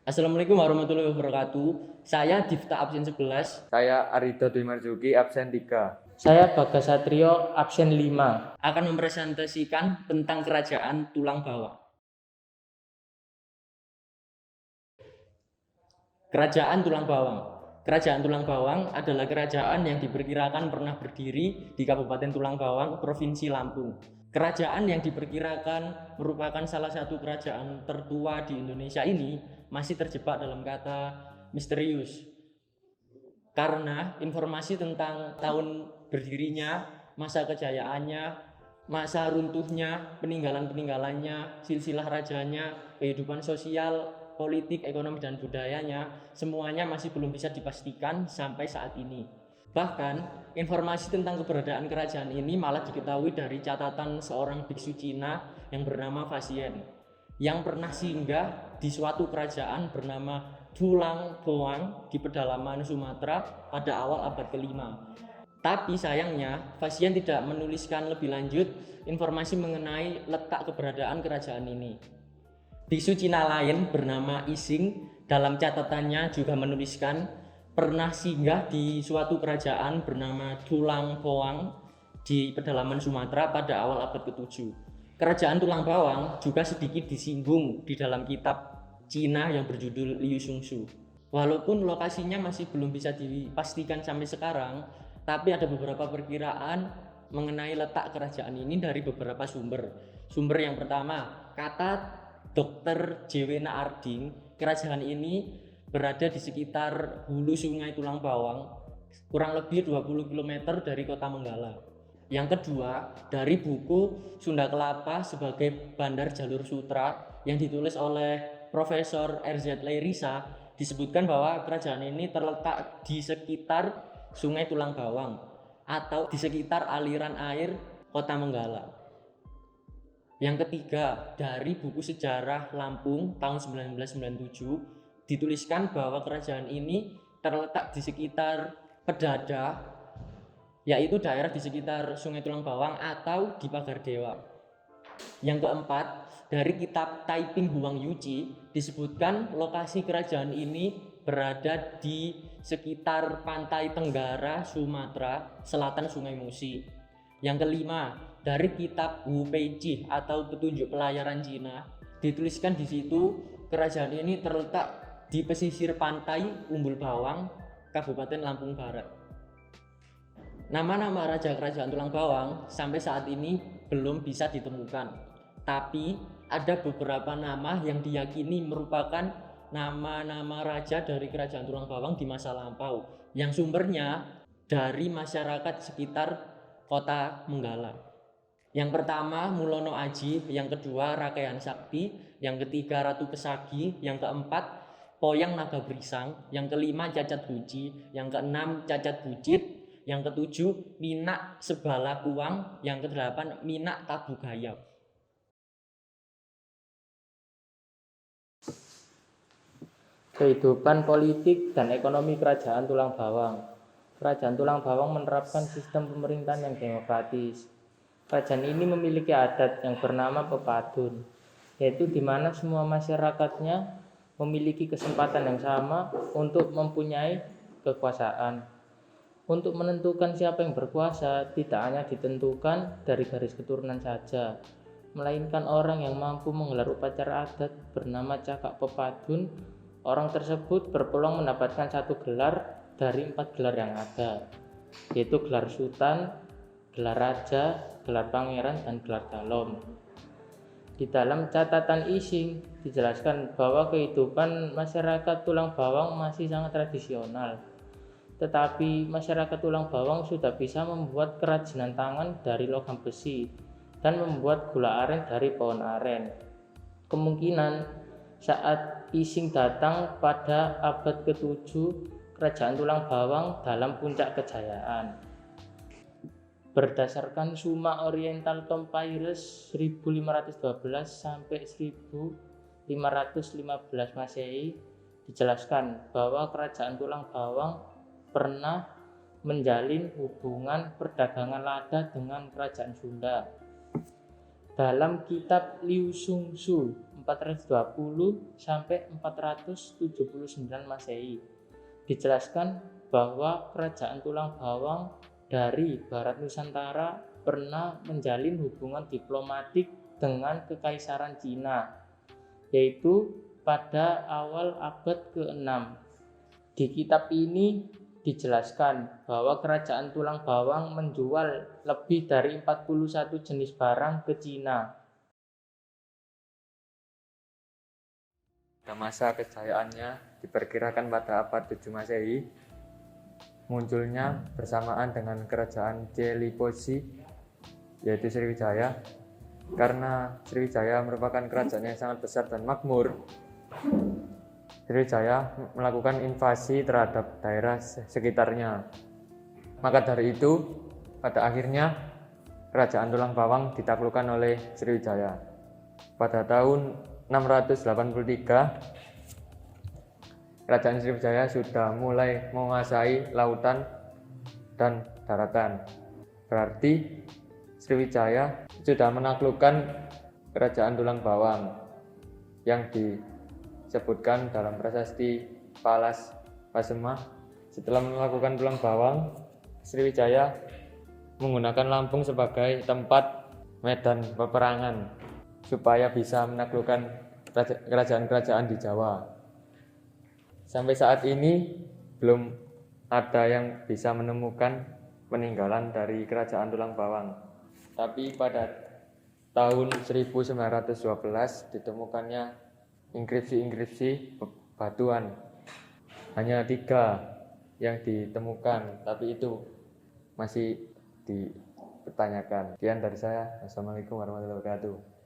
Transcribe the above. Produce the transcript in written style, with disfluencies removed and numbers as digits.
Assalamualaikum warahmatullahi wabarakatuh. Saya Difta absen 11. Saya Arido Dwi Marzuki, absen 3. Saya Bagas Satrio, absen 5. Akan mempresentasikan tentang kerajaan tulang bawang. Kerajaan tulang bawang. Kerajaan tulang bawang adalah kerajaan yang diperkirakan pernah berdiri di Kabupaten Tulang Bawang, Provinsi Lampung. Kerajaan yang diperkirakan merupakan salah satu kerajaan tertua di Indonesia ini masih terjebak dalam kata misterius. Karena informasi tentang tahun berdirinya, masa kejayaannya, masa runtuhnya, peninggalan-peninggalannya, silsilah rajanya, kehidupan sosial, politik, ekonomi, dan budayanya, semuanya masih belum bisa dipastikan sampai saat ini. Bahkan, informasi tentang keberadaan kerajaan ini malah diketahui dari catatan seorang biksu Cina yang bernama Fasien, yang pernah singgah di suatu kerajaan bernama Tulang Bawang di pedalaman Sumatera pada awal abad ke-5. Tapi sayangnya, Fasien tidak menuliskan lebih lanjut informasi mengenai letak keberadaan kerajaan ini. Biksu Cina lain bernama Ising dalam catatannya juga menuliskan pernah singgah di suatu kerajaan bernama Tulang Bawang di pedalaman Sumatera pada awal abad ke-7. Kerajaan Tulang Bawang juga sedikit disinggung di dalam kitab Cina yang berjudul Liu Xunxu. Walaupun lokasinya masih belum bisa dipastikan sampai sekarang, tapi ada beberapa perkiraan mengenai letak kerajaan ini dari beberapa sumber. Sumber yang pertama, kata Dr. J.W. Naarding, kerajaan ini berada di sekitar hulu sungai Tulang Bawang, kurang lebih 20 km dari kota Menggala. Yang kedua, dari buku Sunda Kelapa sebagai Bandar Jalur Sutra yang ditulis oleh Profesor R.Z. Lairisa, disebutkan bahwa kerajaan ini terletak di sekitar sungai Tulang Bawang atau di sekitar aliran air kota Menggala. Yang ketiga, dari buku Sejarah Lampung tahun 1997 dituliskan bahwa kerajaan ini terletak di sekitar Pedada, yaitu daerah di sekitar Sungai Tulang Bawang atau di Pagar Dewa. Yang keempat, dari kitab Taiping Huang Yuji disebutkan lokasi kerajaan ini berada di sekitar pantai tenggara Sumatera, selatan Sungai Musi. Yang kelima, dari kitab Wu Peiji atau Petunjuk Pelayaran Cina dituliskan di situ kerajaan ini terletak di pesisir pantai Umbul Bawang, Kabupaten Lampung Barat. Nama-nama raja kerajaan Tulang Bawang sampai saat ini belum bisa ditemukan, tapi ada beberapa nama yang diyakini merupakan nama-nama raja dari kerajaan Tulang Bawang di masa lampau yang sumbernya dari masyarakat sekitar kota Menggala. Yang pertama Mulono Aji, yang kedua Rakayan Sakti, yang ketiga Ratu Pesagi, yang keempat Poyang Naga Brisang, yang kelima Cacat Buci, yang keenam Cacat Bucit, yang ketujuh Minak Sebala Kuang, yang kedelapan Minak Tabu Gayam. Kehidupan politik dan ekonomi Kerajaan Tulang Bawang. Kerajaan Tulang Bawang menerapkan sistem pemerintahan yang demokratis. Kerajaan ini memiliki adat yang bernama pepadun, yaitu di mana semua masyarakatnya memiliki kesempatan yang sama untuk mempunyai kekuasaan. Untuk menentukan siapa yang berkuasa tidak hanya ditentukan dari garis keturunan saja, melainkan orang yang mampu menggelar upacara adat bernama cakak pepadun. Orang tersebut berpeluang mendapatkan satu gelar dari 4 gelar yang ada, yaitu gelar sultan, gelar raja, gelar pangeran, dan gelar dalom. Di dalam catatan Ising dijelaskan bahwa kehidupan masyarakat Tulang Bawang masih sangat tradisional, tetapi masyarakat Tulang Bawang sudah bisa membuat kerajinan tangan dari logam besi dan membuat gula aren dari pohon aren. Kemungkinan saat Ising datang pada abad ke-7, kerajaan Tulang Bawang dalam puncak kejayaan. Berdasarkan Suma Oriental Tom Papyrus 1512 sampai 1515 Masehi dijelaskan bahwa kerajaan Tulang Bawang pernah menjalin hubungan perdagangan lada dengan kerajaan Sunda. Dalam kitab Liu Xunxu 420 sampai 479 Masehi. Dijelaskan bahwa kerajaan Tulang Bawang dari Barat Nusantara pernah menjalin hubungan diplomatik dengan Kekaisaran Cina, yaitu pada awal abad ke-6. Di kitab ini dijelaskan bahwa kerajaan Tulang Bawang menjual lebih dari 41 jenis barang ke Cina. Pada masa kejayaannya diperkirakan pada abad 7 Masehi, munculnya bersamaan dengan kerajaan Celiposi, yaitu Sriwijaya. Karena Sriwijaya merupakan kerajaan yang sangat besar dan makmur, Sriwijaya melakukan invasi terhadap daerah sekitarnya. Maka dari itu, pada akhirnya kerajaan Tulang Bawang ditaklukkan oleh Sriwijaya. Pada tahun 683, kerajaan Sriwijaya sudah mulai menguasai lautan dan daratan. Berarti Sriwijaya sudah menaklukkan kerajaan Tulang Bawang yang disebutkan dalam prasasti Palas Pasemah. Setelah melakukan Tulang Bawang, Sriwijaya menggunakan Lampung sebagai tempat medan peperangan supaya bisa menaklukkan kerajaan-kerajaan di Jawa. Sampai saat ini belum ada yang bisa menemukan peninggalan dari kerajaan Tulang Bawang. Tapi pada tahun 1912 ditemukannya inskripsi-inskripsi batuan. Hanya 3 yang ditemukan, tapi itu masih dipertanyakan. Sekian dari saya. Wassalamualaikum warahmatullahi wabarakatuh.